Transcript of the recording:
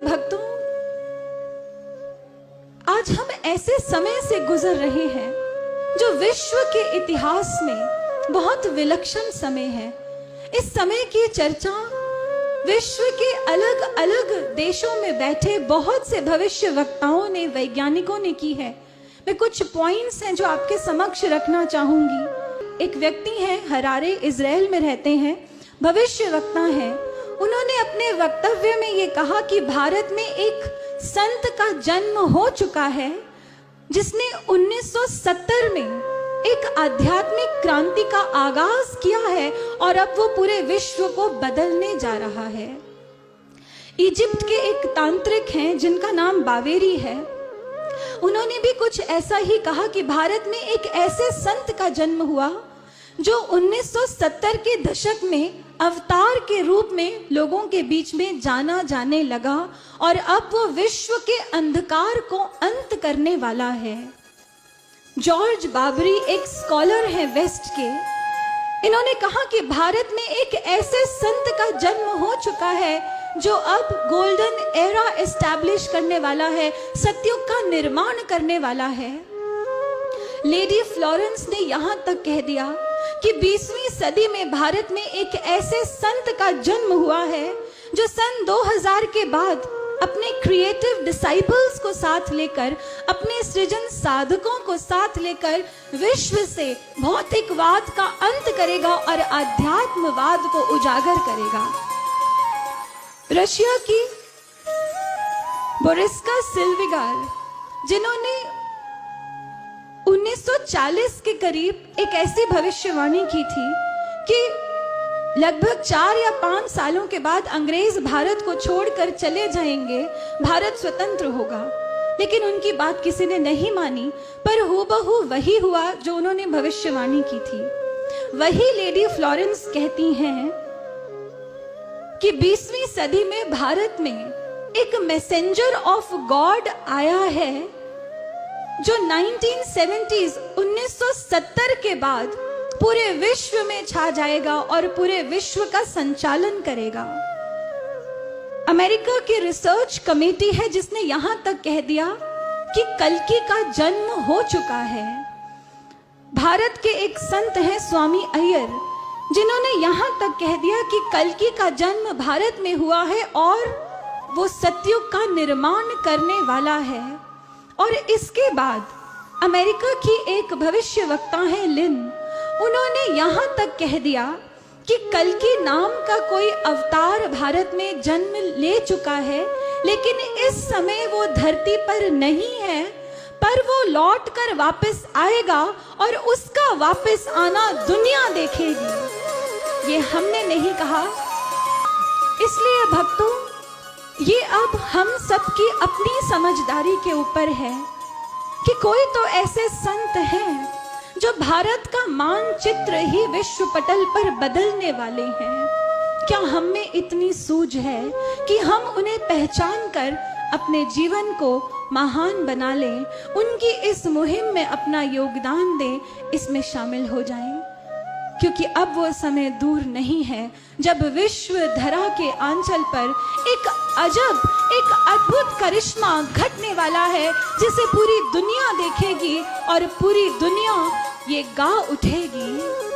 भक्तों, आज हम ऐसे समय से गुजर रहे हैं जो विश्व के इतिहास में बहुत विलक्षण समय है। इस समय की चर्चा विश्व के अलग अलग देशों में बैठे बहुत से भविष्य वक्ताओं ने, वैज्ञानिकों ने की है। मैं कुछ पॉइंट्स हैं जो आपके समक्ष रखना चाहूंगी। एक व्यक्ति हैं, हरारे, इजराइल में रहते हैं, भविष्य वक्ता हैं। उन्होंने अपने वक्तव्य में ये कहा कि भारत में एक संत का जन्म हो चुका है जिसने 1970 में एक आध्यात्मिक क्रांति का आगाज किया है और अब वो पूरे विश्व को बदलने जा रहा है। इजिप्ट के एक तांत्रिक हैं जिनका नाम बावेरी है। उन्होंने भी कुछ ऐसा ही कहा कि भारत में एक ऐसे संत का जन्म हुआ जो 1970 के दशक में अवतार के रूप में लोगों के बीच में जाना जाने लगा और अब वो विश्व के अंधकार को अंत करने वाला है। जॉर्ज बाबरी एक स्कॉलर है वेस्ट के। इन्होंने कहा कि भारत में एक ऐसे संत का जन्म हो चुका है जो अब गोल्डन एरा एस्टैब्लिश करने वाला है, सतयुग का निर्माण करने वाला है। लेडी फ्लोरेंस ने यहां तक कह दिया कि 20वीं सदी में भारत में एक ऐसे संत का जन्म हुआ है जो सन 2000 के बाद अपने क्रिएटिव डिसाइपल्स को साथ लेकर, अपने सृजन साधकों को साथ लेकर विश्व से भौतिकवाद का अंत करेगा और आध्यात्मवाद को उजागर करेगा। रशिया की बोरिस्का सिल्विगार, जिन्होंने 1940 के करीब एक ऐसी भविष्यवाणी की थी कि लगभग 4 या 5 सालों के बाद अंग्रेज भारत को छोड़कर चले जाएंगे, भारत स्वतंत्र होगा। लेकिन उनकी बात किसी ने नहीं मानी, पर हूबहू वही हुआ जो उन्होंने भविष्यवाणी की थी। वही लेडी फ्लोरेंस कहती हैं कि 20वीं सदी में भारत में एक मैसेंजर ऑफ गॉड आया है जो 1970 के बाद पूरे विश्व में छा जाएगा और पूरे विश्व का संचालन करेगा। अमेरिका की रिसर्च कमेटी है जिसने यहां तक कह दिया कि कल्कि का जन्म हो चुका है। भारत के एक संत हैं स्वामी अय्यर, जिन्होंने यहां तक कह दिया कि कल्कि का जन्म भारत में हुआ है और वो सतयुग का निर्माण करने वाला है। और इसके बाद अमेरिका की एक भविष्य वक्ता है लिन, उन्होंने यहां तक कह दिया कि कल्कि नाम का कोई अवतार भारत में जन्म ले चुका है, लेकिन इस समय वो धरती पर नहीं है, पर वो लौट कर वापस आएगा और उसका वापस आना दुनिया देखेगी। ये हमने नहीं कहा। इसलिए भक्तों, ये अब हम सबकी अपनी समझदारी के ऊपर है कि कोई तो ऐसे संत हैं जो भारत का मानचित्र ही विश्व पटल पर बदलने वाले हैं। क्या हम में इतनी सूझ है कि हम उन्हें पहचान कर अपने जीवन को महान बना लें, उनकी इस मुहिम में अपना योगदान दें, इसमें शामिल हो जाएं? क्योंकि अब वो समय दूर नहीं है जब विश्व धरा के आंचल पर एक अजब, एक अद्भुत करिश्मा घटने वाला है जिसे पूरी दुनिया देखेगी और पूरी दुनिया ये गा उठेगी।